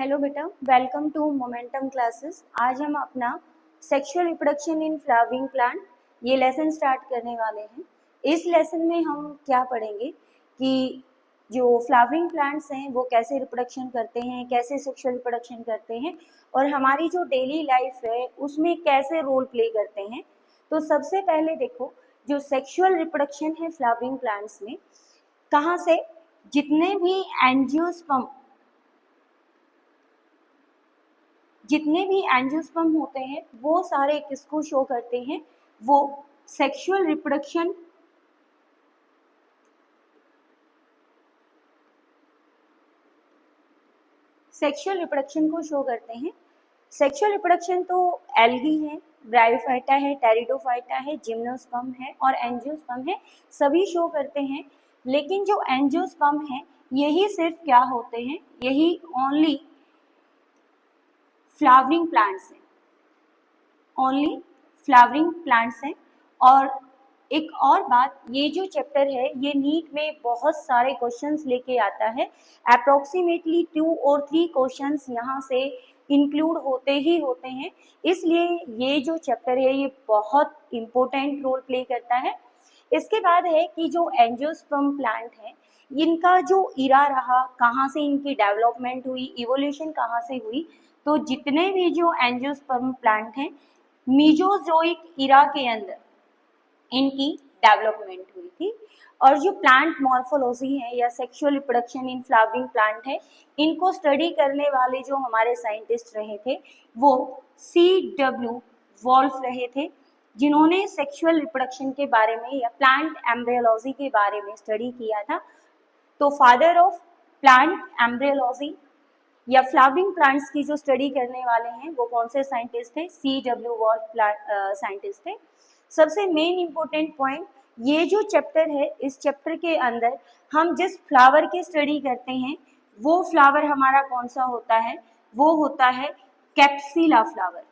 Hello बेटा, welcome to momentum classes. आज हम अपना sexual reproduction in flowering plant ये लेसन स्टार्ट करने वाले हैं। इस लेसन में हम क्या पढ़ेंगे कि जो फ्लावरिंग प्लांट्स हैं वो कैसे रिप्रोडक्शन करते हैं, कैसे सेक्सुअल रिप्रोडक्शन करते हैं और हमारी जो डेली लाइफ है उसमें कैसे रोल प्ले करते हैं। तो सबसे पहले देखो, जो सेक्सुअल रिप्रोडक्शन है फ्लावरिंग प्लांट्स में, कहाँ से जितने भी एंजियोस्पर्म होते हैं वो सारे किसको शो करते हैं, वो सेक्सुअल रिप्रोडक्शन को शो करते हैं। सेक्सुअल रिप्रोडक्शन तो एल्गी है, ब्रायोफाइटा है, टेरिडोफाइटा है, जिम्नोस्पर्म है और एंजियोस्पर्म है, सभी शो करते हैं। लेकिन जो एंजियोस्पर्म है यही सिर्फ क्या होते हैं, यही ओनली फ्लावरिंग प्लांट्स हैं, ओनली फ्लावरिंग प्लांट्स हैं। और एक और बात, ये जो चैप्टर है ये नीट में बहुत सारे क्वेश्चंस लेके आता है। अप्रोक्सीमेटली 2 और 3 क्वेश्चंस यहाँ से इंक्लूड होते ही होते हैं, इसलिए ये जो चैप्टर है ये बहुत इम्पोर्टेंट रोल प्ले करता है। इसके बाद है कि जो एंजियोस्पर्म प्लांट है, इनका जो इरा रहा, कहाँ से इनकी डेवलपमेंट हुई, इवोल्यूशन कहाँ से हुई। तो जितने भी जो एंजियोस्पर्म प्लांट हैं, मीजोजोइक इरा के अंदर इनकी डेवलपमेंट हुई थी। और जो प्लांट मॉर्फोलॉजी है या sexual reproduction in flowering plant है, इनको स्टडी करने वाले जो हमारे साइंटिस्ट रहे थे वो C.W. वॉल्फ रहे थे, जिन्होंने सेक्सुअल रिप्रोडक्शन के बारे में या प्लांट एम्ब्रियोलॉजी के बारे में स्टडी किया था। तो फादर ऑफ प्लांट एम्ब्रियोलॉजी या फ्लावरिंग प्लांट्स की जो स्टडी करने वाले हैं वो कौन से साइंटिस्ट थे, C.W. वॉल्फ साइंटिस्ट थे। सबसे मेन इंपॉर्टेंट पॉइंट, ये जो चैप्टर है, इस चैप्टर के अंदर हम जिस फ्लावर की स्टडी करते हैं वो फ्लावर हमारा कौन सा होता है, वो होता है कैप्सिला फ्लावर,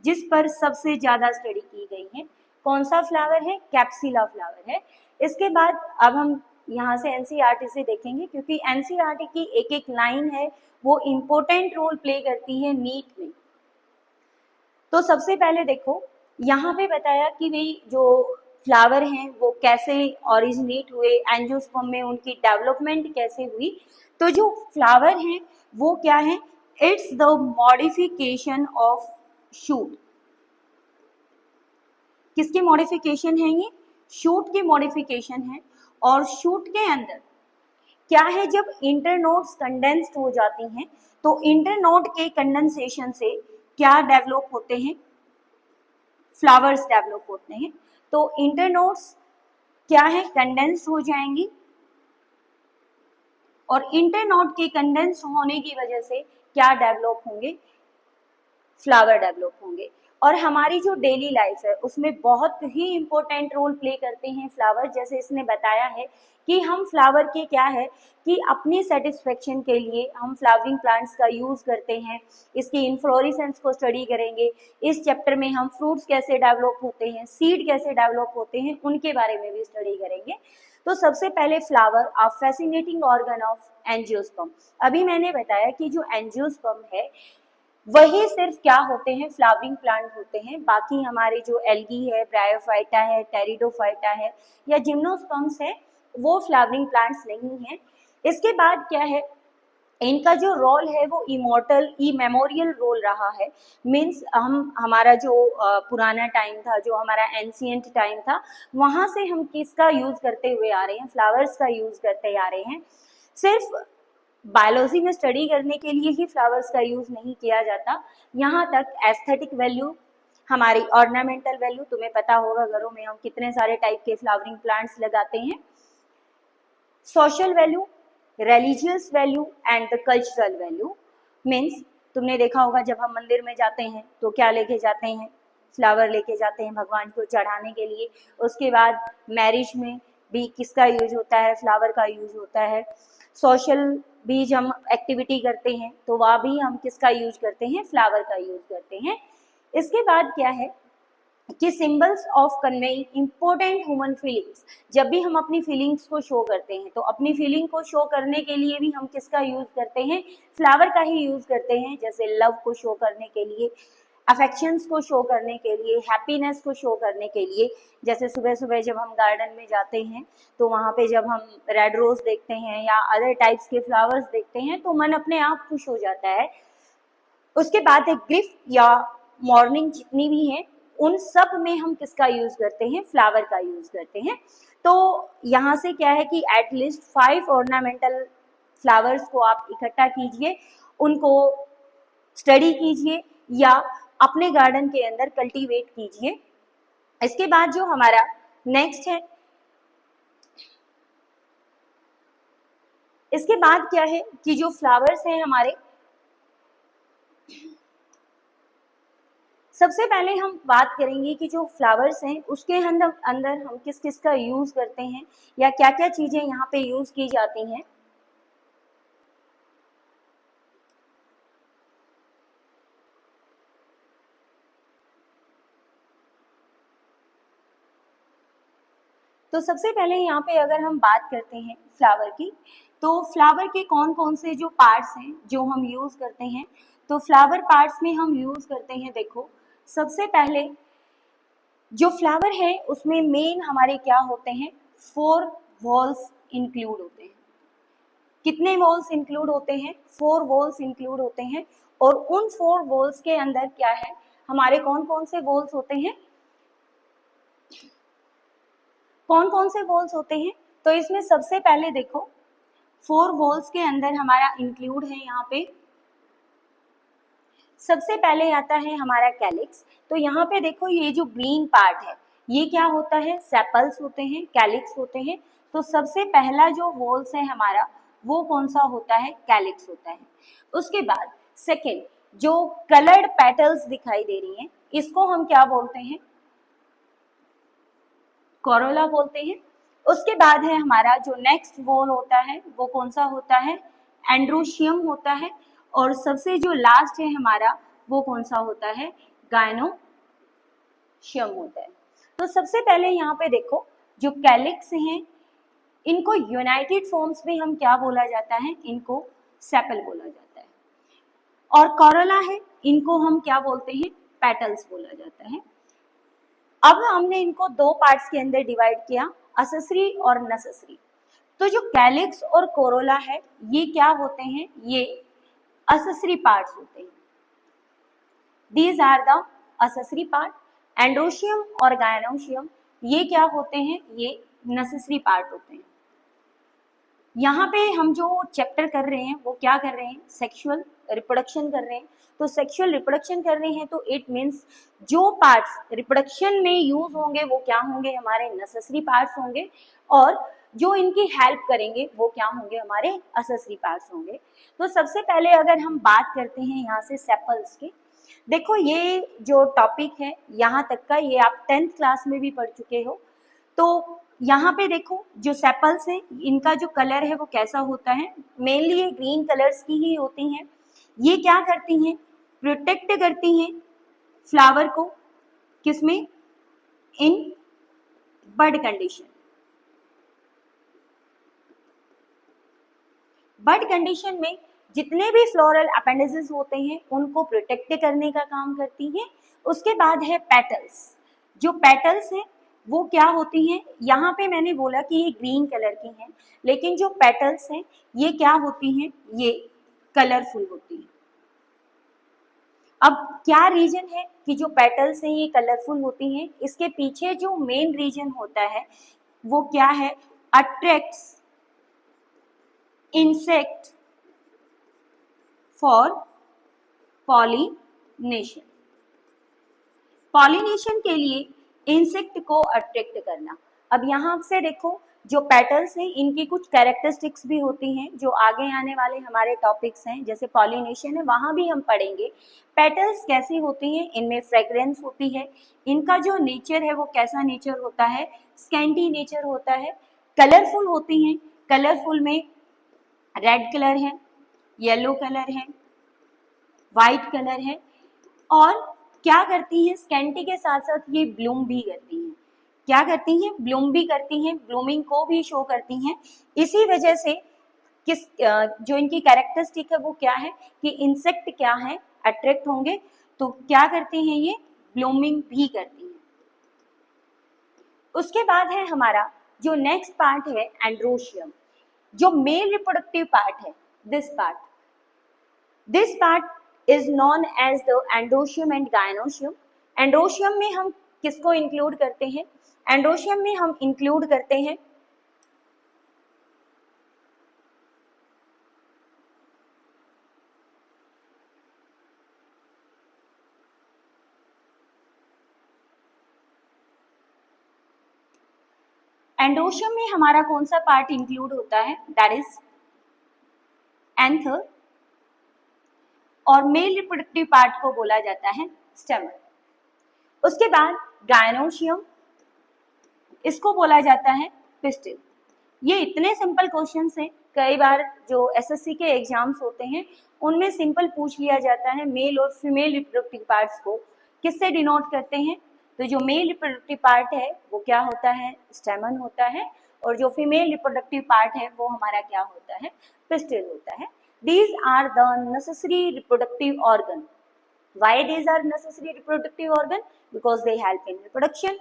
जिस पर सबसे ज्यादा स्टडी की गई है। कौन सा फ्लावर है, कैप्सिला फ्लावर है। इसके बाद अब हम यहाँ से एनसीईआरटी से देखेंगे, क्योंकि एनसीईआरटी की एक एक लाइन है वो इम्पोर्टेंट रोल प्ले करती है नीट में। तो सबसे पहले देखो, यहाँ पे बताया कि भाई जो फ्लावर हैं वो कैसे ओरिजिनेट हुए, एंजियोस्पर्म में उनकी डेवलपमेंट कैसे हुई। तो जो फ्लावर हैं वो क्या है, it's the modification of shoot. किसकी मॉडिफिकेशन है ये, शूट की मॉडिफिकेशन है। और शूट के अंदर क्या है, जब इंटरनोड्स कंडेंस्ड हो जाती हैं तो इंटरनोड के कंडेंसेशन से क्या डेवलप होते हैं, फ्लावर्स डेवलप होते हैं। तो इंटरनोड्स क्या है, कंडेंस्ड हो जाएंगी और इंटरनोड के कंडेंस होने की वजह से क्या डेवलप होंगे, फ्लावर डेवलप होंगे। और हमारी जो डेली लाइफ है उसमें बहुत ही इंपॉर्टेंट रोल प्ले करते हैं फ्लावर। जैसे इसने बताया है कि हम फ्लावर के क्या है कि अपनी सेटिस्फेक्शन के लिए हम फ्लावरिंग प्लांट्स का यूज़ करते हैं। इसकी इन्फ्लोरेसेंस को स्टडी करेंगे। इस चैप्टर में हम फ्रूट्स कैसे डेवलप होते हैं, सीड कैसे डेवलप होते हैं, उनके बारे में भी स्टडी करेंगे। तो सबसे पहले flower a fascinating organ of angiosperm. अभी मैंने बताया कि जो एंजियोस्पर्म है वही सिर्फ क्या होते हैं, फ्लावरिंग प्लांट होते हैं। बाकी हमारे जो एल्गी है, ब्रायोफाइटा है, टेरिडोफाइटा है या जिम्नोस्पर्म्स है, वो फ्लावरिंग प्लांट्स नहीं है। इसके बाद क्या है, इनका जो रोल है वो इमोर्टल, इमेमोरियल रोल रहा है। मीन्स हमारा जो पुराना टाइम था, जो हमारा एंशिएंट टाइम था, वहाँ से हम किसका यूज करते हुए आ रहे हैं, फ्लावर्स का यूज करते आ रहे हैं। सिर्फ बायोलॉजी में स्टडी करने के लिए ही फ्लावर्स का यूज नहीं किया जाता, यहाँ तक एस्थेटिक वैल्यू, हमारी ऑर्नामेंटल वैल्यू, तुम्हें पता होगा घरों में हम कितने सारे टाइप के फ्लावरिंग प्लांट्स लगाते हैं, social value, religious value and the cultural value. Means तुमने देखा होगा जब हम मंदिर में जाते हैं तो क्या लेके जाते हैं, फ्लावर लेके जाते हैं भगवान को चढ़ाने के लिए। उसके बाद मैरिज में भी किसका यूज होता है, फ्लावर का यूज होता है। सोशल भी हम एक्टिविटी करते हैं तो वह भी हम किसका यूज करते हैं, फ्लावर का यूज करते हैं। इसके बाद क्या है, कि symbols of conveying important human feelings. जब भी हम अपनी फीलिंग्स को शो करते हैं तो अपनी फीलिंग को शो करने के लिए भी हम किसका यूज करते हैं, फ्लावर का ही यूज करते हैं। जैसे लव को शो करने के लिए, अफेक्शंस को शो करने के लिए, हैप्पीनेस को शो करने के लिए। जैसे सुबह सुबह जब हम गार्डन में जाते हैं तो वहाँ पे जब हम रेड रोज देखते हैं या अदर टाइप्स के फ्लावर्स देखते हैं तो मन अपने आप खुश हो जाता है। उसके बाद एक गिफ्ट या मॉर्निंग जितनी भी है उन सब में हम किसका यूज करते हैं, फ्लावर का यूज करते हैं। तो यहाँ से क्या है कि एटलीस्ट 5 ऑर्नामेंटल फ्लावर्स को आप इकट्ठा कीजिए, उनको स्टडी कीजिए या अपने गार्डन के अंदर कल्टीवेट कीजिए। इसके बाद जो हमारा नेक्स्ट है, इसके बाद क्या है कि जो फ्लावर्स हैं हमारे, सबसे पहले हम बात करेंगे कि जो फ्लावर्स हैं उसके अंदर हम किस किस का यूज करते हैं या क्या क्या चीजें यहाँ पे यूज की जाती हैं। तो सबसे पहले यहाँ पे अगर हम बात करते हैं फ्लावर की, तो फ्लावर के कौन कौन से जो पार्ट्स हैं जो हम यूज करते हैं, तो फ्लावर पार्ट्स में हम यूज करते हैं, देखो सबसे पहले जो फ्लावर है उसमें मेन हमारे क्या होते हैं, 4 वॉल्स इंक्लूड होते हैं। कितने वॉल्स इंक्लूड होते हैं, 4 वॉल्स इंक्लूड होते हैं। और उन 4 वॉल्स के अंदर क्या है, हमारे कौन कौन से वॉल्स होते हैं, कौन कौन से वॉल्स होते हैं। तो इसमें सबसे पहले देखो 4 वॉल्स के अंदर हमारा इंक्लूड है, यहाँ पे सबसे पहले आता है हमारा कैलिक्स। तो यहाँ पे देखो ये जो ग्रीन पार्ट है ये क्या होता है, सेपल्स होते हैं, कैलिक्स होते हैं। तो सबसे पहला जो वॉल्स है हमारा वो कौन सा होता है, कैलिक्स होता है। उसके बाद सेकेंड जो कलर्ड पेटल्स दिखाई दे रही हैं इसको हम क्या बोलते हैं, कोरोला बोलते हैं। उसके बाद है हमारा जो नेक्स्ट वॉल होता है वो कौन सा होता है, एंड्रोशियम होता है। और सबसे जो लास्ट है हमारा वो कौन सा होता है, गायनोशियम होता है। तो सबसे पहले यहाँ पे देखो जो कैलिक्स हैं इनको यूनाइटेड फॉर्म्स में हम क्या बोला जाता है, इनको सेपल बोला जाता है। और कोरोला है इनको हम क्या बोलते हैं, पेटल्स बोला जाता है। अब हमने इनको 2 पार्ट्स के अंदर डिवाइड किया, असेसरी और नेसेसरी। तो जो कैलिक्स और कोरोला है ये क्या होते हैं, ये असेसरी पार्ट्स होते हैं। These are the accessory part. Androecium और गायनोशियम ये क्या होते हैं, ये नेसेसरी पार्ट होते हैं। यहाँ पे हम जो चैप्टर कर रहे हैं वो क्या कर रहे हैं, सेक्सुअल रिप्रोडक्शन कर रहे हैं। तो सेक्सुअल रिप्रोडक्शन कर रहे हैं तो इट मीन्स जो पार्ट्स रिप्रोडक्शन में यूज होंगे वो क्या होंगे, हमारे नेसेसरी पार्ट्स होंगे। और जो इनकी हेल्प करेंगे वो क्या होंगे, हमारे असेसरी पार्ट्स होंगे। तो सबसे पहले अगर हम बात करते हैं यहाँ से सेपल्स की, देखो ये जो टॉपिक है यहाँ तक का ये आप 10th क्लास में भी पढ़ चुके हो। तो यहाँ पे देखो जो सेपल्स हैं इनका जो कलर है वो कैसा होता है, मेनली ये ग्रीन कलर्स की ही होती हैं। ये क्या करती हैं, प्रोटेक्ट करती हैं फ्लावर को, किसमें, इन बड कंडीशन। बड कंडीशन में जितने भी फ्लोरल अपेंडिसेस होते हैं उनको प्रोटेक्ट करने का काम करती हैं। उसके बाद है पेटल्स। जो पेटल्स हैं वो क्या होती हैं, यहाँ पे मैंने बोला कि ये ग्रीन कलर की हैं, लेकिन जो पेटल्स हैं ये क्या होती हैं, ये कलरफुल होती हैं। अब क्या रीजन है कि जो पेटल्स हैं ये कलरफुल होती हैं, इसके पीछे जो मेन रीजन होता है वो क्या है, attracts insect for pollination. Pollination के लिए इंसेक्ट को अट्रैक्ट करना। अब यहाँ से देखो जो पेटल्स हैं इनकी कुछ कैरेक्टरिस्टिक्स भी होती हैं जो आगे आने वाले हमारे टॉपिक्स हैं, जैसे पॉलिनेशन है वहाँ भी हम पढ़ेंगे पेटल्स कैसी होती हैं, इनमें फ्रेग्रेंस होती है, इनका जो नेचर है वो कैसा नेचर होता है, स्कैंटी नेचर होता है, कलरफुल होती हैं। कलरफुल में रेड कलर है, येलो कलर है, वाइट कलर है और क्या करती हैं, स्कैंटी के साथ साथ ये ब्लूम भी करती हैं। क्या करती हैं, ब्लूम भी करती हैं, ब्लूमिंग को भी शो करती हैं। इसी वजह से जो इनकी कैरेक्टरिस्टिक है वो क्या है कि इंसेक्ट क्या है, अट्रैक्ट होंगे तो क्या करते हैं, ये ब्लूमिंग भी करती हैं। उसके बाद है हमारा जो नेक्स्ट पार्ट है एंड्रोशियम, जो मेल रिप्रोडक्टिव पार्ट है। This part is known as the androecium and gynoecium. Androecium में हम किसको इंक्लूड करते हैं, एंड्रोशियम में हम इंक्लूड करते हैं एंडोशियम में हमारा कौन सा पार्ट इंक्लूड होता है, दैट इज एंथर, और मेल रिप्रोडक्टिव पार्ट को बोला जाता है स्टेमन। उसके बाद गायनोशियम, इसको बोला जाता है पिस्टिल। ये इतने सिंपल क्वेश्चंस हैं, कई बार जो एसएससी के एग्जाम्स होते हैं उनमें सिंपल पूछ लिया जाता है मेल और फीमेल रिप्रोडक्टिव पार्ट्स को किससे डिनोट करते हैं। तो जो मेल रिप्रोडक्टिव पार्ट है वो क्या होता है, स्टेमन होता है, और जो फीमेल रिप्रोडक्टिव पार्ट है वो हमारा क्या होता है, पिस्टिल होता है। These are the necessary reproductive organ. Why these are necessary reproductive organ? Because they help in reproduction.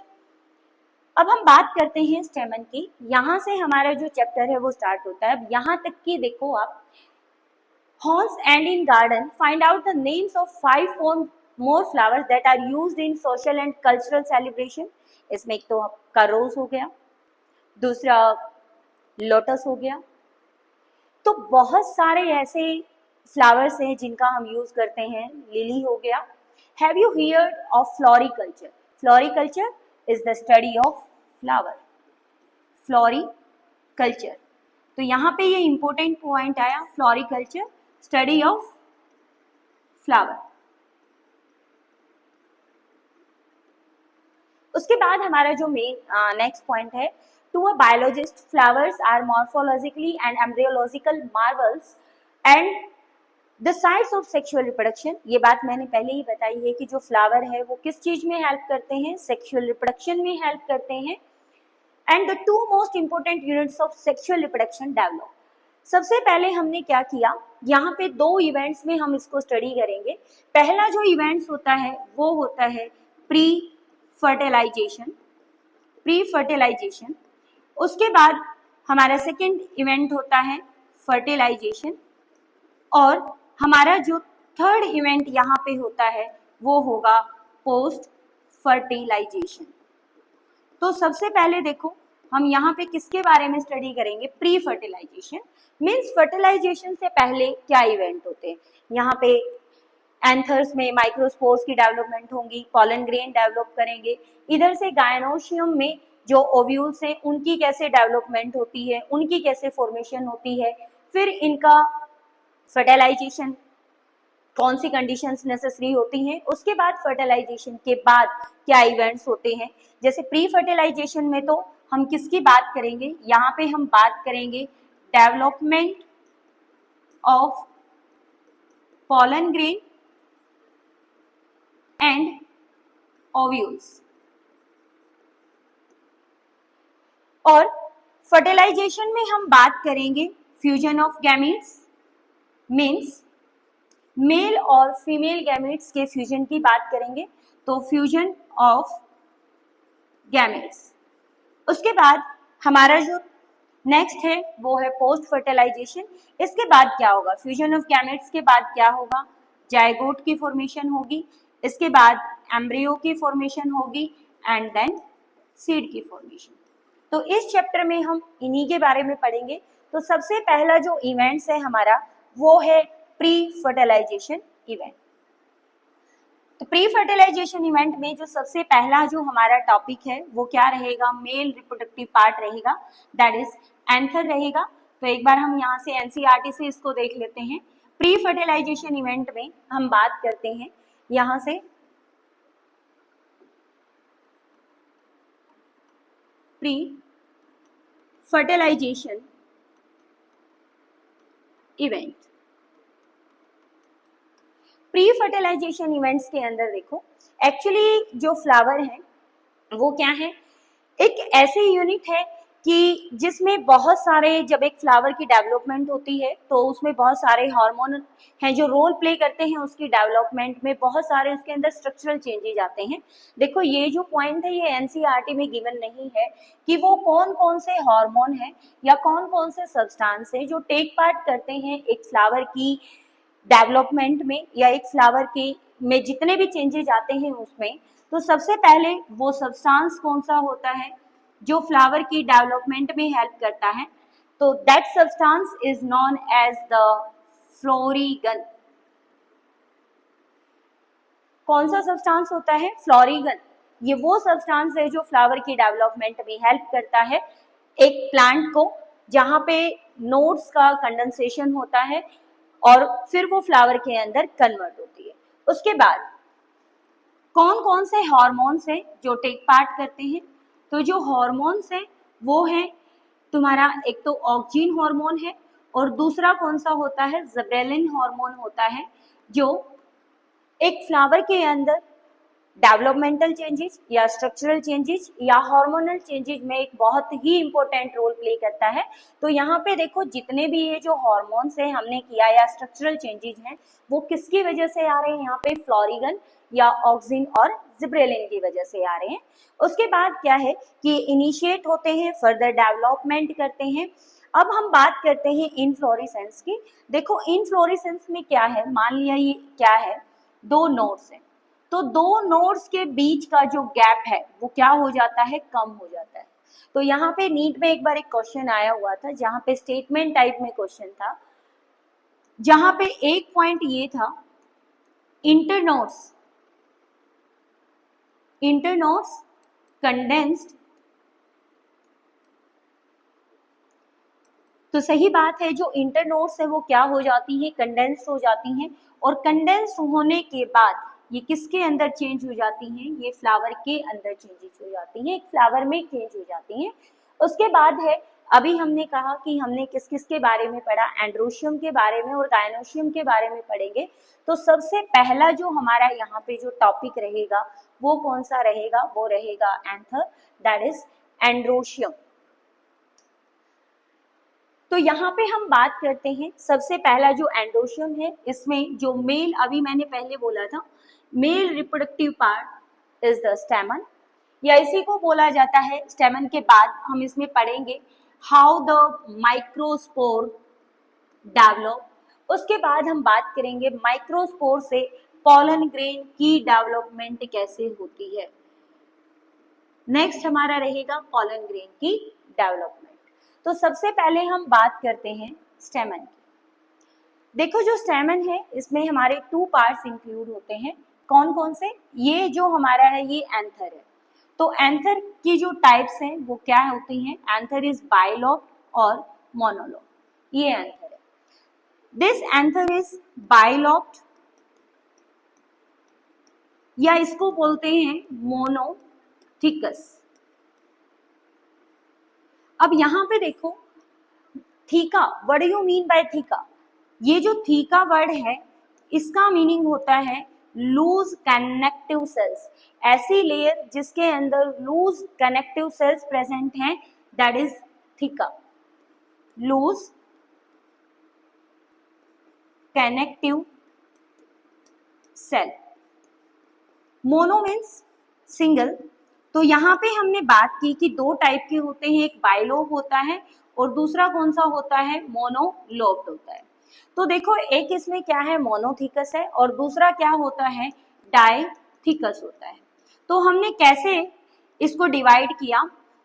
अब हम बात करते हैं स्टेमन की। यहाँ से हमारा जो चैप्टर है वो स्टार्ट होता है। अब यहाँ तक की देखो आप, Horns and in garden find out the names of 5 or more flowers that are used in social and cultural celebration. इसमें एक तो आपका रोज हो गया, दूसरा लोटस हो गया, तो बहुत सारे ऐसे फ्लावर्स हैं जिनका हम यूज करते हैं। लिली हो गया। Have you heard of floriculture? Floriculture is the study of flower, floriculture. तो यहाँ पे ये इंपॉर्टेंट पॉइंट आया, फ्लोरिकल्चर स्टडी ऑफ फ्लावर। उसके बाद हमारा जो मेन नेक्स्ट पॉइंट है, to a biologist flowers are morphologically and embryological marvels and the sites of sexual reproduction. ये बात मैंने पहले ही बताई है कि जो फ्लावर है वो किस चीज में हेल्प करते हैं, सेक्सुअल रिप्रोडक्शन में हेल्प करते हैं। And the 2 most important units of sexual reproduction develop. सबसे पहले हमने क्या किया, यहाँ पे 2 इवेंट्स में हम इसको स्टडी करेंगे। पहला जो इवेंट्स होता है वो होता है प्री फर्टिलाइजेशन। उसके बाद हमारा सेकेंड इवेंट होता है फर्टिलाइजेशन, और हमारा जो थर्ड इवेंट यहाँ पे होता है वो होगा पोस्ट फर्टिलाइजेशन। तो सबसे पहले देखो हम यहाँ पे किसके बारे में स्टडी करेंगे, प्री फर्टिलाइजेशन। मीन्स फर्टिलाइजेशन से पहले क्या इवेंट होते हैं। यहाँ पे एंथर्स में माइक्रोस्पोर्स की डेवलपमेंट होंगी, पॉलन ग्रेन डेवलप करेंगे। इधर से गायनोशियम में जो ओव्यूल्स हैं उनकी कैसे डेवलपमेंट होती है, उनकी कैसे फॉर्मेशन होती है, फिर इनका फर्टिलाइजेशन कौन सी कंडीशंस नेसेसरी होती हैं, उसके बाद फर्टिलाइजेशन के बाद क्या इवेंट्स होते हैं। जैसे प्री फर्टिलाइजेशन में तो हम किसकी बात करेंगे, यहाँ पे हम बात करेंगे development of pollen grain and ovules. और फर्टिलाइजेशन में हम बात करेंगे fusion of gametes, means male और फीमेल गैमेट्स के फ्यूजन की बात करेंगे, तो फ्यूजन ऑफ गैमेट्स। उसके बाद हमारा जो नेक्स्ट है वो है पोस्ट फर्टिलाइजेशन। इसके बाद क्या होगा, फ्यूजन ऑफ गैमेट्स के बाद क्या होगा, जायगोट की फॉर्मेशन होगी, इसके बाद एम्ब्रियो की फॉर्मेशन होगी एंड देन सीड की फॉर्मेशन। तो इस चैप्टर में हम इन्हीं के बारे में पढ़ेंगे। तो सबसे पहला जो इवेंट्स है हमारा वो है प्री फर्टिलाइजेशन इवेंट। तो प्री फर्टिलाइजेशन इवेंट में जो सबसे पहला जो हमारा टॉपिक है वो क्या रहेगा, मेल रिप्रोडक्टिव पार्ट रहेगा, दैट इज एंथर रहेगा। तो एक बार हम यहाँ से एनसीईआरटी से इसको देख लेते हैं। प्री फर्टिलाइजेशन इवेंट में हम बात करते हैं यहाँ से pre fertilization event. Pre fertilization events के अंदर देखो, एक्चुअली जो फ्लावर है वो क्या है, एक ऐसे यूनिट है कि जिसमें बहुत सारे, जब एक फ्लावर की डेवलपमेंट होती है तो उसमें बहुत सारे हार्मोन हैं जो रोल प्ले करते हैं उसकी डेवलपमेंट में, बहुत सारे उसके अंदर स्ट्रक्चरल चेंजेस आते हैं। देखो ये जो पॉइंट है ये एनसीईआरटी में गिवन नहीं है कि वो कौन कौन से हार्मोन है या कौन कौन से सब्सटेंस है जो टेक पार्ट करते हैं एक फ्लावर की डेवलपमेंट में या एक फ्लावर के में जितने भी चेंजेस आते हैं उसमें। तो सबसे पहले वो सब्सटेंस कौन सा होता है जो फ्लावर की डेवलपमेंट में हेल्प करता है, तो that substance is known as the florigen. कौन सा सब्सटेंस होता है, फ्लोरीगन। ये वो सब्सटेंस है जो फ्लावर की डेवलपमेंट में हेल्प करता है एक प्लांट को, जहां पे नोड्स का कंडेंसेशन होता है और फिर वो फ्लावर के अंदर कन्वर्ट होती है। उसके बाद कौन कौन से हार्मोन्स हैं जो टेक पार्ट करते हैं, तो जो हार्मोन्स हैं वो है तुम्हारा, एक तो ऑक्सिन हार्मोन है और दूसरा कौन सा होता है, जिबरेलिन हार्मोन होता है, जो एक फ्लावर के अंदर डेवलपमेंटल चेंजेस या स्ट्रक्चरल चेंजेस या हार्मोनल चेंजेस में एक बहुत ही इंपॉर्टेंट रोल प्ले करता है। तो यहाँ पे देखो जितने भी ये जो हार्मोन्स हैं हमने किया या स्ट्रक्चरल चेंजेस हैं वो किसकी वजह से आ रहे हैं, यहाँ पे फ्लोरीगन या ऑक्सिन और जिब्रेलिन की वजह से आ रहे हैं। उसके बाद क्या है कि इनिशिएट होते हैं, फर्दर डेवलपमेंट करते हैं। अब हम बात करते हैं इनफ्लोरेसेंस की। देखो इनफ्लोरेसेंस में क्या है, मान लिया ये क्या है, दो नोड्स हैं, तो दो नोड्स के बीच का जो गैप है वो क्या हो जाता है, कम हो जाता है। तो यहाँ पे नीट में एक बार एक क्वेश्चन आया हुआ था जहाँ पे स्टेटमेंट टाइप में क्वेश्चन था, जहाँ पे एक पॉइंट ये था, इंटरनोड्स कंडेंस्ड। तो सही बात है, जो इंटरनोड्स है वो क्या हो जाती है, कंडेंस्ड हो जाती हैं, और कंडेंस्ड होने के बाद ये किसके अंदर चेंज हो जाती हैं, ये फ्लावर के अंदर चेंजेस हो जाती हैं, एक फ्लावर में चेंज हो जाती हैं। उसके बाद है, अभी हमने कहा कि हमने किस किस के बारे में पढ़ा, एंड्रोशियम के बारे में और गायनोशियम के बारे में पढ़ेंगे। तो सबसे पहला जो हमारा यहाँ पे जो टॉपिक रहेगा वो कौन सा रहेगा, वो रहेगा एंथर, दैट इज एंड्रोशियम। तो यहाँ पे हम बात करते हैं, सबसे पहला जो एंड्रोशियम है इसमें जो मेल, अभी मैंने पहले बोला था mail reproductive part is the स्टेमन, या इसी को बोला जाता है स्टेमन के बाद हम इसमें पढ़ेंगे हाउ द माइक्रोस्पोर डेवलप। उसके बाद हम बात करेंगे माइक्रोस्पोर से पॉलन ग्रेन की डेवलपमेंट कैसे होती है। नेक्स्ट हमारा रहेगा पॉलन ग्रेन की डेवलपमेंट। तो सबसे पहले हम बात करते हैं स्टेमन की। देखो जो स्टेमन है इसमें हमारे 2 पार्ट्स इंक्लूड होते हैं, कौन कौन से, ये जो हमारा है ये एंथर है। तो एंथर की जो टाइप्स हैं वो क्या होती हैं, एंथर इज बाइलॉब्ड और मोनोलॉब्ड, ये एंथर है। दिस एंथर इज बाइलॉब्ड या इसको बोलते हैं मोनोथिकस। अब यहाँ पे देखो theca, what do you mean by theca, ये जो थीका वर्ड है इसका मीनिंग होता है लूज कनेक्टिव सेल्स, ऐसी लेयर जिसके अंदर लूज कनेक्टिव सेल्स प्रेजेंट हैं, that is theca, loose connective cell. Mono means single. तो यहाँ पे हमने बात की कि 2 टाइप के होते हैं, एक बाइलोब होता है और दूसरा कौन सा होता है, मोनोलोब्ड होता है। तो देखो एक इसमें क्या है, मोनोथिकस है और दूसरा क्या होता है, डाइथिकस होता है। तो हमने कैसे इसको डिवाइड किया,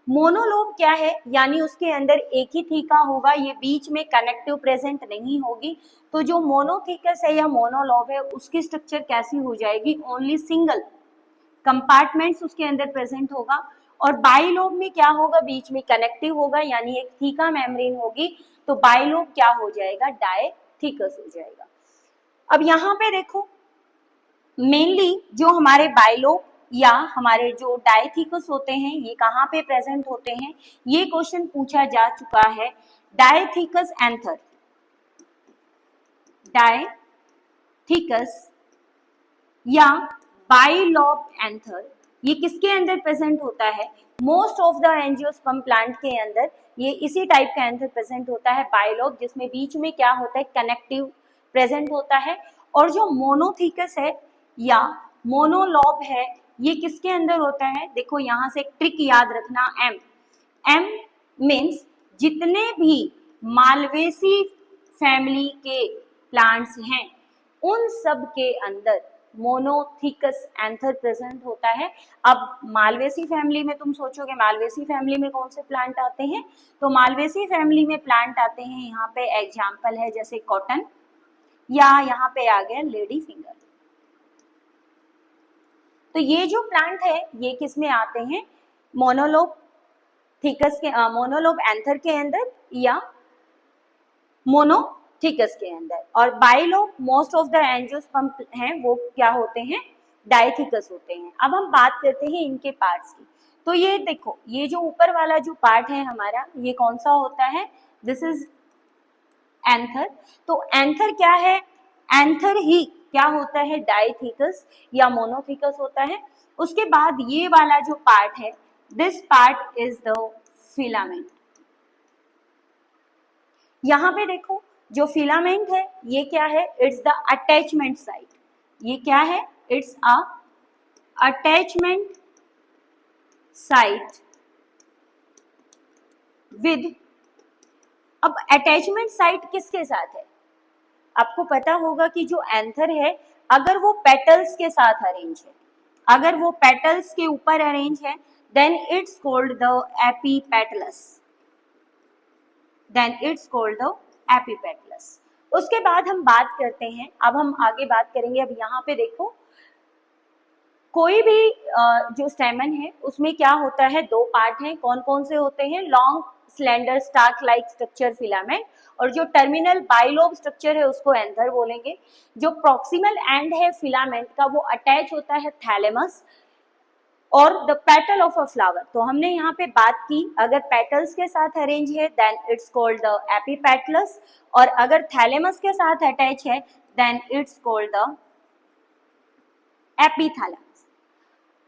मोनोलोब क्या है, यानी उसके अंदर एक ही थीका होगा, ये बीच में कनेक्टिव प्रेजेंट नहीं होगी। तो जो मोनोथिकस है या मोनोलोब है उसकी स्ट्रक्चर कैसी हो जाएगी, ओनली सिंगल कंपार्टमेंट्स उसके अंदर प्रेजेंट होगा। और बाइलोब में क्या होगा, बीच में कनेक्टिव होगा, यानी एक थीका मेम्ब्रेन होगी, तो बाइलोब क्या हो जाएगा, डायथिकस हो जाएगा। अब यहाँ पे देखो मेनली जो हमारे बाइलोब या हमारे जो डायथिकस होते हैं ये कहाँ पे प्रेजेंट होते हैं, ये क्वेश्चन पूछा जा चुका है। डायथिकस एंथर, डायथिकस या बाइलॉब एंथर, ये किसके अंदर प्रेजेंट होता है? Most of the angiosperm plant के अंदर ये इसी टाइप का एंथर प्रेजेंट होता है, बाइलॉब, जिसमें बीच में क्या होता है, कनेक्टिव प्रेजेंट होता है। और जो मोनोथीकस है या मोनोलॉब है, ये किसके अंदर होता है? देखो यहाँ से एक ट्रिक याद रखना, एम मीन्स जितने भी मालवेसी फैमिली के प्लांट्स हैं उन सब के अंदर मोनोथीकस एंथर प्रेजेंट होता है। अब मालवेसी फैमिली में तुम सोचोगे मालवेसी फैमिली में कौन से प्लांट आते हैं, तो मालवेसी फैमिली में प्लांट आते हैं, यहाँ पे एग्जाम्पल है जैसे कॉटन, या यहाँ पे आ गया लेडी फिंगर। तो ये जो प्लांट है ये किस में आते हैं? मोनोलोब थीकस के, मोनोलोब एंथर के अंदर या मोनोथीकस के अंदर। और bilobe most of the angiosperm हैं वो क्या होते हैं? डाइथीकस होते हैं। अब हम बात करते हैं इनके पार्ट्स की। तो ये देखो, ये जो ऊपर वाला जो पार्ट है हमारा, ये कौन सा होता है? This is anther. तो एंथर क्या है? एंथर ही क्या होता है? डाइथीकस या मोनोथीकस होता है। उसके बाद ये वाला जो पार्ट है, this part is the filament. यहाँ पे देखो जो फिलामेंट है ये क्या है? It's the attachment site. ये क्या है? It's a attachment site with. अब अटैचमेंट साइट किसके साथ है? आपको पता होगा कि जो एंथर है अगर वो पेटल्स के साथ अरेंज है, अगर वो पेटल्स के ऊपर अरेंज है, then it's called the epipetalous, then it's called the epipetalous. उसके बाद हम बात करते हैं, अब हम आगे बात करेंगे। अब यहाँ पे देखो कोई भी जो स्टेमन है उसमें क्या होता है? दो पार्ट हैं। कौन कौन से होते हैं? Long slender stalk like structure filament, और जो टर्मिनल बाइलोब स्ट्रक्चर है उसको एंथर बोलेंगे। जो प्रॉक्सिमल एंड है फिलामेंट का वो अटैच होता है थैलेमस और the petal of a flower. तो हमने यहाँ पे बात की, अगर पेटल्स के साथ अरेंज है then it's called the epipetalous, और अगर थैलेमस के साथ अटैच है then it's called the epithalamus.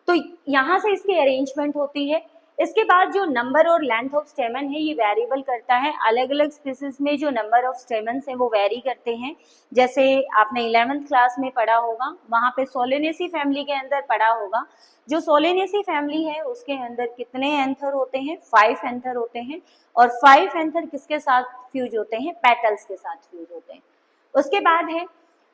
तो यहाँ से इसकी अरेंजमेंट होती है। इसके बाद जो नंबर और लेंथ ऑफ स्टेमन है ये वेरिएबल करता है। अलग अलग स्पीसीज में जो नंबर ऑफ स्टेमन्स हैं वो वेरी करते हैं। जैसे आपने 11th क्लास में पढ़ा होगा, वहाँ पे सोलेनेसी फैमिली के अंदर पढ़ा होगा। जो सोलेनेसी फैमिली है उसके अंदर कितने एंथर होते हैं? 5 एंथर होते हैं। और 5 एंथर किसके साथ फ्यूज होते हैं? पेटल्स के साथ फ्यूज होते हैं। उसके बाद है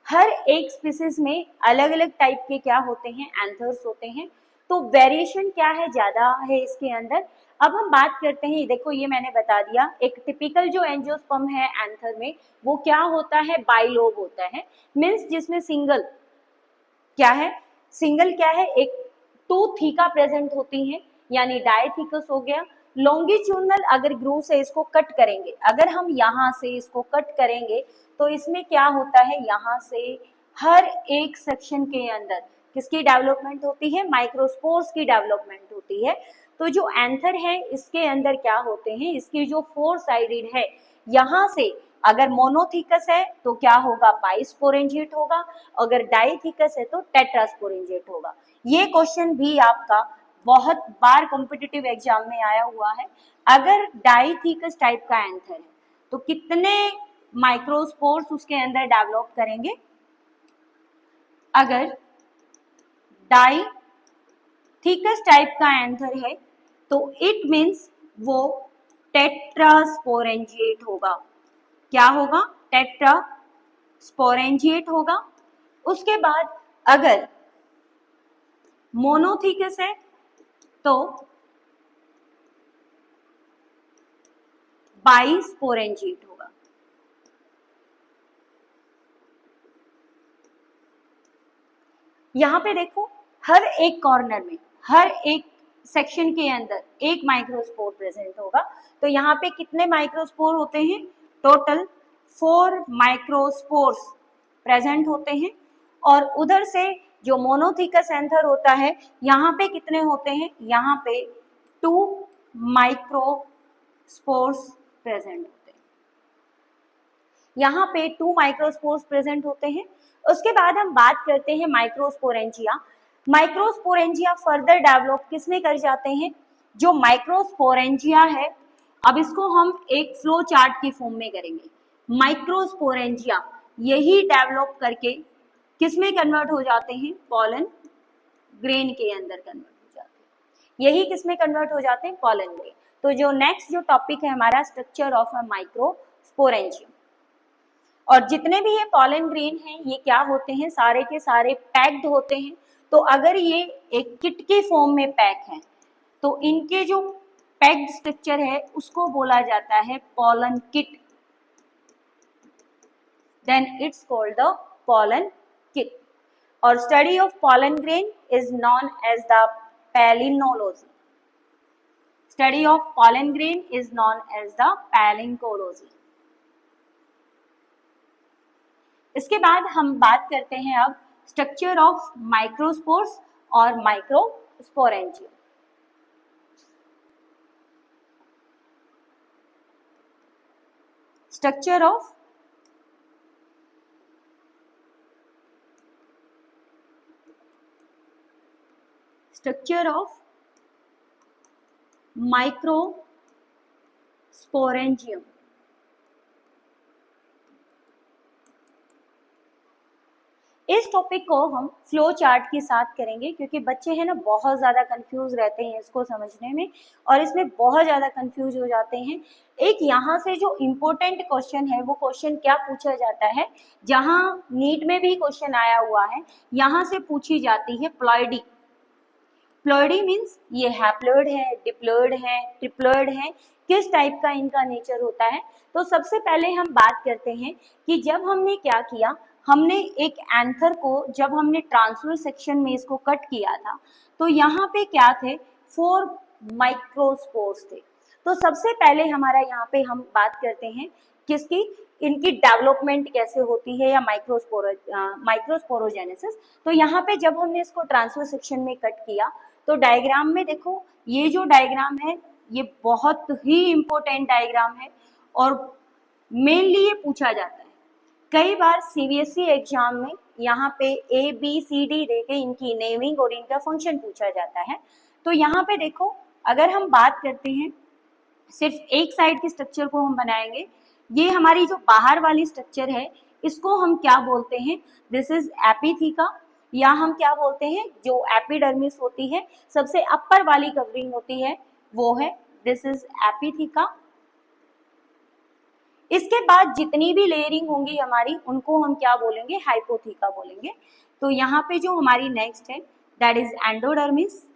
हर एक स्पीसीज में अलग अलग टाइप के क्या होते हैं? एंथर्स होते हैं। तो वेरिएशन क्या है? ज्यादा है इसके अंदर। अब हम बात करते हैं, देखो ये मैंने बता दिया, एक टिपिकल जो एंजियोस्पर्म है एंथर में वो क्या होता है? बाइलोब होता है। मीन्स जिसमें सिंगल क्या है? सिंगल क्या है? एक टू थीका प्रेजेंट होती है, यानी डायथीकस हो गया। लॉन्गिट्यूडनल अगर ग्रूव से इसको कट करेंगे, अगर हम यहाँ से इसको कट करेंगे तो इसमें क्या होता है? यहाँ से हर एक सेक्शन के अंदर किसकी डेवलपमेंट होती है? माइक्रोस्पोर्स की डेवलपमेंट होती है। तो जो एंथर है इसके अंदर क्या होते हैं? इसकी जो 4 साइडेड है, यहाँ से अगर मोनोथीकस है तो क्या होगा? बाइस्पोरेंजिएट होगा, अगर डाइथीकस है तो टेट्रास्पोरेंजिएट होगा। ये क्वेश्चन भी आपका बहुत बार कॉम्पिटिटिव एग्जाम में आया हुआ है। अगर डाइथीकस टाइप का एंथर है तो कितने माइक्रोस्पोर्स उसके अंदर डेवलप करेंगे? अगर डाइथीकस टाइप का एंथर है तो इट मीन्स वो टेट्रास्पोरेंजिएट होगा। क्या होगा? टेट्रास्पोरेंजिएट होगा। उसके बाद अगर मोनोथीकस है तो बाइस्पोरेंजिएट होगा। यहाँ पे देखो हर एक कॉर्नर में, हर एक सेक्शन के अंदर एक माइक्रोस्पोर प्रेजेंट होगा। तो यहाँ पे कितने माइक्रोस्पोर होते हैं? टोटल 4 माइक्रोस्पोर्स प्रेजेंट होते हैं। और उधर से जो मोनोथीकस एंथर होता है यहाँ पे कितने होते हैं? यहाँ पे 2 माइक्रोस्पोर्स प्रेजेंट होते हैं। यहाँ पे 2 माइक्रोस्पोर्स प्रेजेंट होते हैं। उसके बाद हम बात करते हैं माइक्रोस्पोरेंजिया। माइक्रोस्पोरेंजिया फर्दर डेवलप किस में कर जाते हैं, जो माइक्रोस्पोरेंजिया है, अब इसको हम एक फ्लो चार्ट की फॉर्म में करेंगे। माइक्रोस्पोरेंजिया यही डेवलप करके किस में कन्वर्ट हो जाते हैं, पॉलन ग्रेन के अंदर कन्वर्ट हो जाते हैं। यही किस में कन्वर्ट हो जाते हैं, पॉलन ग्रेन। तो जो नेक्स्ट जो टॉपिक है हमारा, स्ट्रक्चर ऑफ अ माइक्रोस्पोरेंजियम। और जितने भी ये पॉलन ग्रेन हैं ये क्या होते हैं, सारे के सारे पैक्ड होते हैं। तो अगर ये एक किट के फॉर्म में पैक हैं तो इनके जो पैक्ड स्ट्रक्चर है उसको बोला जाता है pollen kit, then it's called the pollen kit. और study of pollen grain is known as the palynology. Study of pollen grain is known as the palynology. इसके बाद हम बात करते हैं अब स्ट्रक्चर ऑफ माइक्रोस्पोर्स और माइक्रोस्पोरेंजियम। Structure of microsporangium. इस टॉपिक को हम फ्लो चार्ट के साथ करेंगे क्योंकि बच्चे हैं ना बहुत ज़्यादा कंफ्यूज रहते हैं इसको समझने में, और इसमें बहुत ज़्यादा कंफ्यूज हो जाते हैं। एक यहाँ से जो इम्पोर्टेंट क्वेश्चन है वो क्वेश्चन क्या पूछा जाता है, जहाँ नीट में भी क्वेश्चन आया हुआ है, यहाँ से पूछी जाती है प्लॉइडी। प्लॉइडी मीन्स ये हैप्लॉइड है, डिप्लॉइड है, ट्रिप्लॉइड है, किस टाइप का इनका नेचर होता है। तो सबसे पहले हम बात करते हैं कि जब हमने क्या किया, हमने एक एंथर को जब हमने ट्रांसवर्स सेक्शन में इसको कट किया था तो यहाँ पे क्या थे, 4 माइक्रोस्पोर्स थे। तो सबसे पहले हमारा यहाँ पे हम बात करते हैं किसकी, इनकी डेवलपमेंट कैसे होती है या माइक्रोस्पोरोजेनेसिस। तो यहाँ पे जब हमने इसको ट्रांसवर्स सेक्शन में कट किया तो डायग्राम में देखो, ये जो डायग्राम है ये बहुत ही इंपॉर्टेंट डायग्राम है और मेनली ये पूछा जाता है कई बार सीबीएसई एग्जाम में। यहाँ पे ABCD देके इनकी नेमिंग और इनका फंक्शन पूछा जाता है। तो यहाँ पे देखो, अगर हम बात करते हैं सिर्फ एक साइड के स्ट्रक्चर को हम बनाएंगे, ये हमारी जो बाहर वाली स्ट्रक्चर है इसको हम क्या बोलते हैं, दिस इज एपिथीका, या हम क्या बोलते हैं, जो एपिडर्मिस होती है सबसे अपर वाली कवरिंग होती है वो है, दिस इज एपिथीका। इसके बाद जितनी भी लेयरिंग होंगी हमारी उनको हम क्या बोलेंगे, हाइपोथीका बोलेंगे। तो यहाँ पे जो हमारी नेक्स्ट है दैट इज एंडोडर्मिस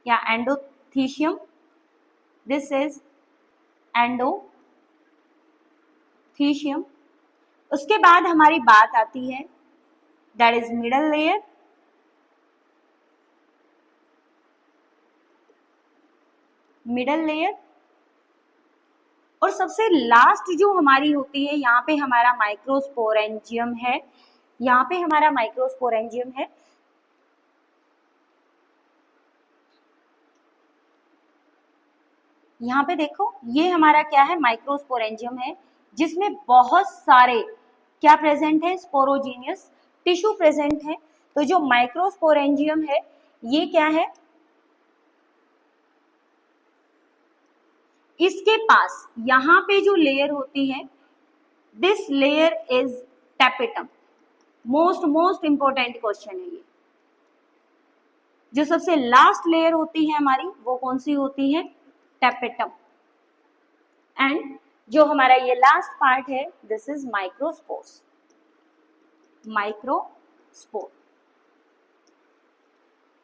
या एंडोथीशियम, दिस इज एंडोथीशियम। उसके बाद हमारी बात आती है दैट इज मिडल लेयर, और सबसे लास्ट जो हमारी होती है यहाँ पे हमारा माइक्रोस्पोरेंजियम है। यहाँ पे हमारा माइक्रोस्पोरेंजियम है। यहाँ पे देखो ये हमारा क्या है, माइक्रोस्पोरेंजियम है जिसमें बहुत सारे क्या प्रेजेंट है, स्पोरोजीनियस टिश्यू प्रेजेंट है। तो जो माइक्रोस्पोरेंजियम है ये क्या है, इसके पास यहाँ पे जो लेयर होती है this layer is tapetum. Most important question है ये। जो सबसे लास्ट लेयर होती है हमारी वो कौन सी होती है, टैपेटम। एंड जो हमारा ये लास्ट पार्ट है दिस इज माइक्रोस्पोर्स।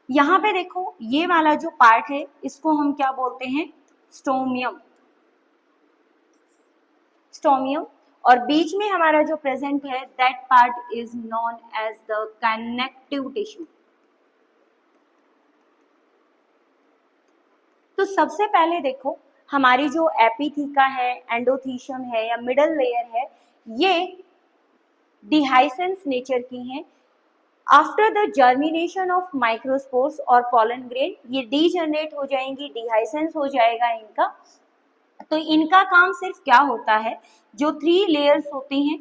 यहाँ पे देखो ये वाला जो पार्ट है इसको हम क्या बोलते हैं, स्टोमियम। और बीच में हमारा जो प्रेजेंट है that part is known as the connective tissue. तो सबसे पहले देखो हमारी जो एपिथीका है, एंडोथीशियम है या मिडल लेयर है, ये डिहाइसेंस नेचर की हैं। After the germination of microspores और पॉलन ग्रेन ये डीजनरेट हो जाएंगी, डिहाइसेंस हो जाएगा इनका। तो इनका काम सिर्फ क्या होता है, जो 3 लेयर्स होती हैं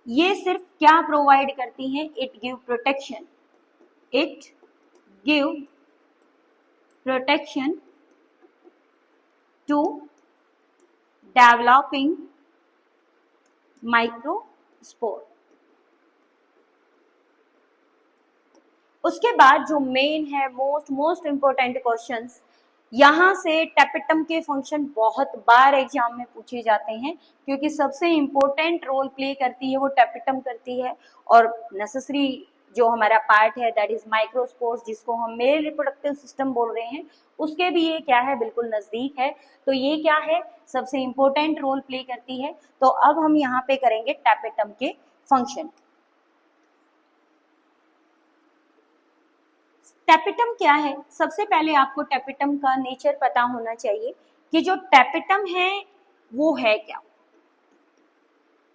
ये सिर्फ क्या प्रोवाइड करती हैं? It give protection, it give protection to developing microspore. उसके बाद जो मेन है मोस्ट इंपॉर्टेंट क्वेश्चंस, यहाँ से टैपेटम के फंक्शन बहुत बार एग्जाम में पूछे जाते हैं, क्योंकि सबसे इम्पोर्टेंट रोल प्ले करती है वो टैपेटम करती है, और नेसेसरी जो हमारा पार्ट है दैट इज माइक्रोस्पोर्स, जिसको हम मेल रिप्रोडक्टिव सिस्टम बोल रहे हैं, उसके भी ये क्या है, बिल्कुल नजदीक है। तो ये क्या है, सबसे इम्पोर्टेंट रोल प्ले करती है। तो अब हम यहाँ पे करेंगे टैपेटम के फंक्शन। टैपेटम क्या है? सबसे पहले आपको टैपेटम का नेचर पता होना चाहिए कि जो टैपेटम है वो है क्या।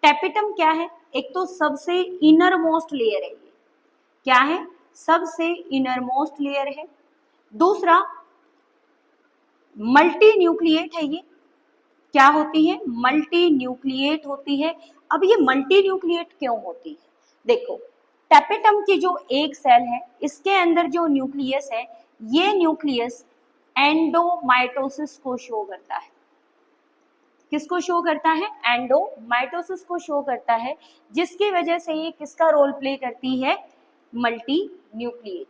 टैपेटम क्या है? एक तो सबसे इनर मोस्ट लेयर है, ये क्या है, सबसे इनर मोस्ट लेयर है। दूसरा मल्टी न्यूक्लिएट है, ये क्या होती है, मल्टी न्यूक्लिएट होती है। अब ये मल्टी न्यूक्लिएट क्यों होती है? देखो, टैपेटम की जो एक सेल है, इसके अंदर जो न्यूक्लियस है, ये न्यूक्लियस एंडोमाइटोसिस को शो करता है। किसको शो करता है? एंडोमाइटोसिस को शो करता है, जिसकी वजह से ये किसका रोल प्ले करती है? Multi nucleate.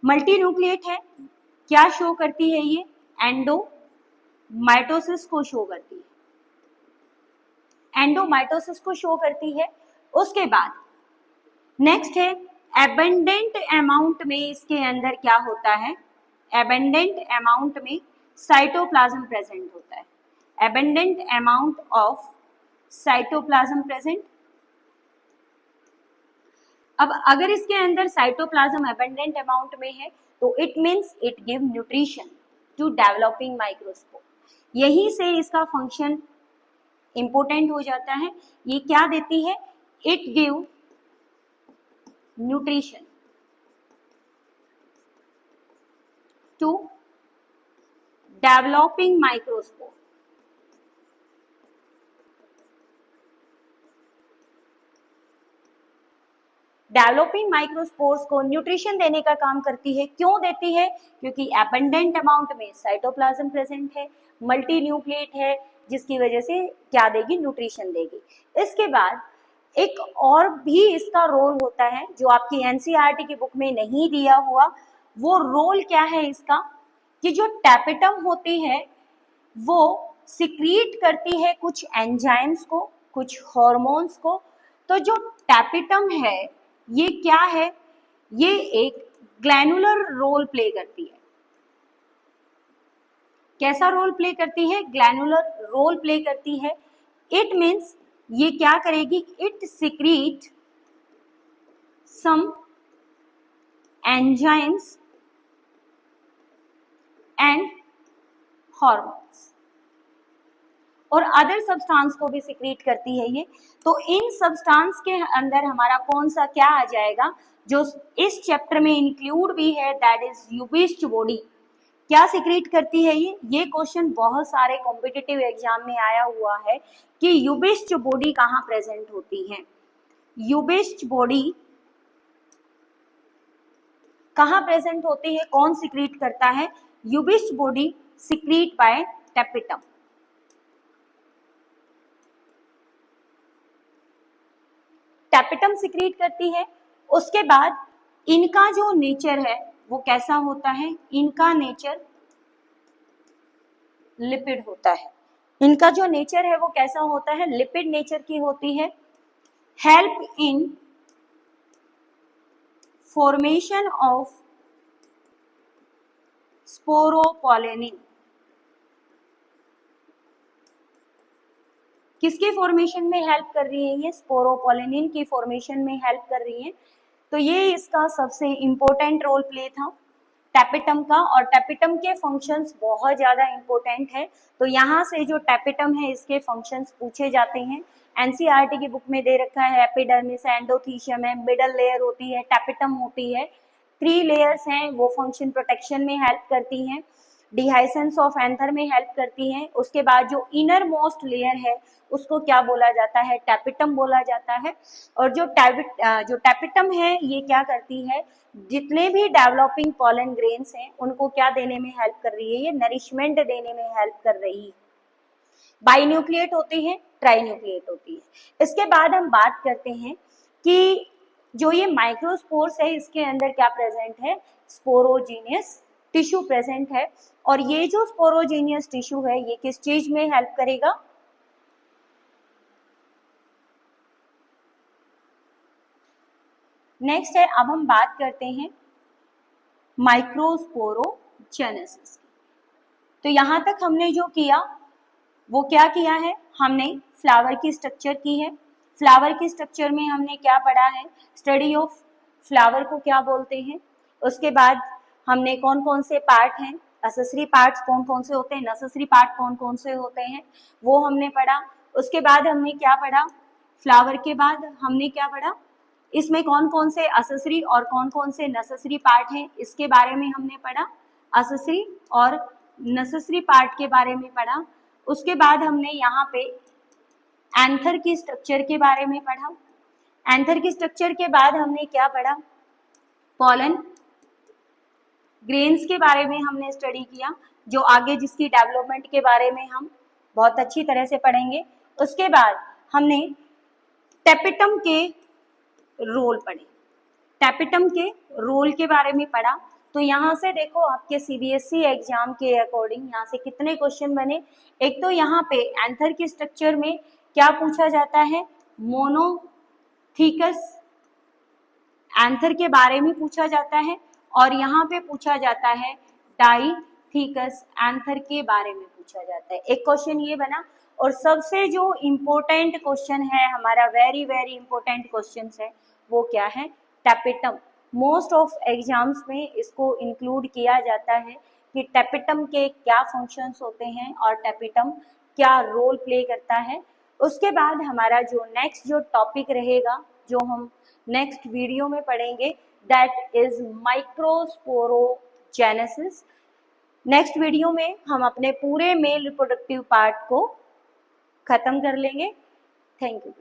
मल्टी न्यूक्लिएट है, क्या शो करती है ये? एंडोमाइटोसिस को शो करती है, एंडोमाइटोसिस को शो करती है। उसके बाद नेक्स्ट है एबंडेंट अमाउंट में इसके अंदर क्या होता है? एबंडेंट अमाउंट में साइटोप्लाज्म प्रेजेंट होता है, abundant amount of cytoplasm present. अब अगर इसके अंदर साइटोप्लाज्म एबंडेंट अमाउंट में है तो it means it give nutrition to developing microspore. यहीं से इसका फंक्शन इंपोर्टेंट हो जाता है। ये क्या देती है? It give nutrition to developing microspore. Developing microspores को न्यूट्रिशन देने का काम करती है। क्यों देती है? क्योंकि एबंडेंट अमाउंट में साइटोप्लाज्म प्रेजेंट है, मल्टी न्यूक्लिएट है, जिसकी वजह से क्या देगी? न्यूट्रिशन देगी। इसके बाद एक और भी इसका रोल होता है जो आपकी एनसीईआरटी की बुक में नहीं दिया हुआ। वो रोल क्या है इसका? कि जो टैपेटम होती है वो सिक्रीट करती है कुछ एंजाइम्स को, कुछ हार्मोन्स को। तो जो टैपेटम है ये क्या है? ये एक ग्लैनुलर रोल प्ले करती है। कैसा रोल प्ले करती है? ग्लैनुलर रोल प्ले करती है। इट मीन्स ये क्या करेगी? It secrete some enzymes and hormones और अदर सब्सटेंस को भी सिक्रीट करती है ये। तो इन सब्सटेंस के अंदर हमारा कौन सा क्या आ जाएगा जो इस चैप्टर में इंक्लूड भी है, दैट इज यूबिस्ट बॉडी। क्या सिक्रीट करती है ये क्वेश्चन बहुत सारे कॉम्पिटिटिव एग्जाम में आया हुआ है कि यूबिस्ट बॉडी कहाँ प्रेजेंट होती है। यूबिस्ट बॉडी कहाँ प्रेजेंट होती है? कौन सिक्रीट करता है? Ubisch body secrete by tapetum. Tapetum secrete करती है। उसके बाद इनका जो नेचर है वो कैसा होता है? इनका नेचर लिपिड होता है। इनका जो नेचर है वो कैसा होता है? लिपिड नेचर की होती है। Help in formation of sporopollenin. किसके फॉर्मेशन में हेल्प कर रही है? ये स्पोरोपोलेनिन की फॉर्मेशन में हेल्प कर रही है। तो ये इसका सबसे इंपॉर्टेंट रोल प्ले था टैपेटम का, और टैपेटम के फंक्शंस बहुत ज्यादा इंपॉर्टेंट है। तो यहाँ से जो टैपेटम है इसके फंक्शंस पूछे जाते हैं। एनसीईआरटी की बुक में दे रखा है एपिडर्मिस है, एंडोथीशियम है, मिडल लेयर होती है, टैपेटम होती है। 3 लेयर्स हैं, वो फंक्शन प्रोटेक्शन में हेल्प करती हैं। डिहाइसेंस ऑफ एंथर में हेल्प करती हैं। उसके बाद जो इनर मोस्ट लेयर है उसको क्या बोला जाता है, टैपिटम बोला जाता है। और जो टैपिटम है ये क्या करती है, जितने भी डेवलपिंग पॉलन ग्रेन्स हैं उनको क्या देने में हेल्प कर रही है, ये नरिशमेंट देने में हेल्प कर रही है। बाइन्यूक्लिएट होती है, ट्राइन्यूक्लिएट होती है। इसके बाद हम बात करते हैं कि जो ये माइक्रोस्पोर्स है इसके अंदर क्या प्रेजेंट है, स्पोरोजीनियस टिश्यू प्रेजेंट है। और ये जो स्पोरोजीनियस टिश्यू है ये किस चीज में हेल्प करेगा, नेक्स्ट है। अब हम बात करते हैं माइक्रोस्पोरोजेनेसिस। तो यहां तक हमने जो किया वो क्या किया है, हमने फ्लावर की स्ट्रक्चर की है। फ्लावर की स्ट्रक्चर में हमने क्या पढ़ा है, स्टडी ऑफ फ्लावर को क्या बोलते हैं। उसके बाद हमने कौन कौन से पार्ट हैं, एक्सेसरी पार्ट्स कौन कौन से होते हैं, नेसेसरी पार्ट कौन कौन से होते हैं, वो हमने पढ़ा। उसके बाद हमने क्या पढ़ा, फ्लावर के बाद हमने क्या पढ़ा, इसमें कौन कौन से एक्सेसरी और कौन कौन से नेसेसरी पार्ट हैं इसके बारे में हमने पढ़ा, एक्सेसरी और नेसेसरी पार्ट के बारे में पढ़ा। उसके बाद हमने यहाँ पे एंथर की स्ट्रक्चर के बारे में पढ़ा। एंथर की स्ट्रक्चर के बाद हमने क्या पढ़ा, पॉलन ग्रेन्स के बारे में हमने स्टडी किया, जो आगे जिसकी डेवलपमेंट के बारे में हम बहुत अच्छी तरह से पढ़ेंगे। उसके बाद हमने टैपिटम के रोल पढ़े, टैपिटम के रोल के बारे में पढ़ा। तो यहाँ से देखो आपके सीबीएसई एग्जाम के अकॉर्डिंग यहाँ से कितने क्वेश्चन बने। एक तो यहाँ पे एंथर के स्ट्रक्चर में क्या पूछा जाता है, मोनोथीकस एंथर के बारे में पूछा जाता है, और यहाँ पे पूछा जाता है डाइथीकस एंथर के बारे में पूछा जाता है। एक क्वेश्चन ये बना। और सबसे जो इम्पोर्टेंट क्वेश्चन है हमारा, वेरी वेरी इंपॉर्टेंट क्वेश्चन है, वो क्या है, टैपिटम। मोस्ट ऑफ एग्जाम्स में इसको इंक्लूड किया जाता है कि टैपिटम के क्या फंक्शंस होते हैं और टैपिटम क्या रोल प्ले करता है। उसके बाद हमारा जो नेक्स्ट जो टॉपिक रहेगा, जो हम नेक्स्ट वीडियो में पढ़ेंगे, that is microsporogenesis. Next video में हम अपने पूरे मेल रिप्रोडक्टिव पार्ट को खत्म कर लेंगे। Thank you.